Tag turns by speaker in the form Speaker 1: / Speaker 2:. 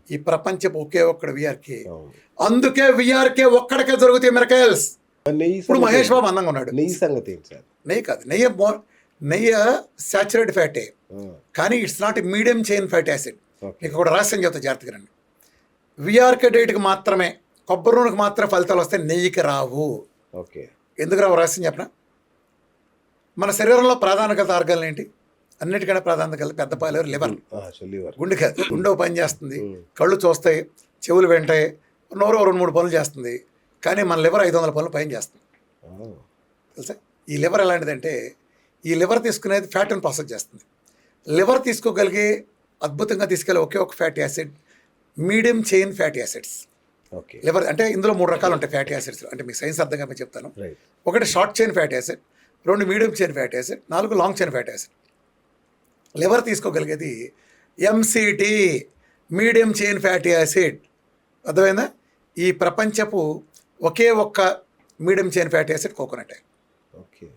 Speaker 1: ఈ ప్రపంచపు ఒకే ఒక్కడు విఆర్కే.
Speaker 2: అవును.
Speaker 1: అందుకే విఆర్కే ఒక్కడికే దొరుకుతాయి మిరకల్స్.
Speaker 2: నెయ్యి
Speaker 1: ఇప్పుడు
Speaker 2: సంగతి
Speaker 1: మహేష్
Speaker 2: ఏంటి?
Speaker 1: బాబు అందంగా ఉన్నాడు.
Speaker 2: నెయ్యి సంగతి ఏంటి సార్?
Speaker 1: నెయ్యి కాదు, నెయ్యి సాచురేట్ ఫ్యాటే,
Speaker 2: ఆ,
Speaker 1: కానీ it's not medium chain fatty acid.
Speaker 2: Okay.
Speaker 1: మీకు కూడా రహస్యం చెప్తా జాగ్రత్తగా రండి. విఆర్కే డైట్కి మాత్రమే, కొబ్బరి నూనెకి మాత్రమే ఫలితాలు వస్తాయి, నెయ్యికి రావు.
Speaker 2: ఓకే.
Speaker 1: ఎందుకు రావు రహస్యం చెప్పనా? మన శరీరంలో ప్రాధాన్యత ఆర్గాలు ఏంటి? అన్నిటికన్నా ప్రాధాన్యత కలిగి పెద్ద పాలేరు లివర్,
Speaker 2: లివర్.
Speaker 1: గుండె కాదు. గుండె పని చేస్తుంది, కళ్ళు చూస్తాయి, చెవులు వింటాయి, నోరు 2-3 పనులు చేస్తుంది. కానీ మన లివర్ 500 పనులు పైన చేస్తుంది. తెలుసా? ఈ లివర్ ఎలాంటిదంటే, ఈ లివర్ తీసుకునేది ఫ్యాట్ని ప్రాసెస్ చేస్తుంది. లివర్ తీసుకోగలిగే అద్భుతంగా తీసుకెళ్ళే ఒకే ఒక fatty acid medium chain fatty acids.
Speaker 2: Okay.
Speaker 1: Liver అంటే ఇందులో 3 రకాలు ఉంటాయి ఫ్యాటీ యాసిడ్స్. అంటే మీకు సైన్స్ అర్థంగా నేను చెప్తాను.
Speaker 2: Right.
Speaker 1: 1 short chain fatty acid, 2 medium chain fatty acid, 4 long chain fatty acid. Liver తీసుకోగలిగేది MCT, medium chain fatty acid. అర్థమైందా? ఈ ప్రపంచపు ఒకే ఒక్క medium chain fatty acid coconut.
Speaker 2: Okay.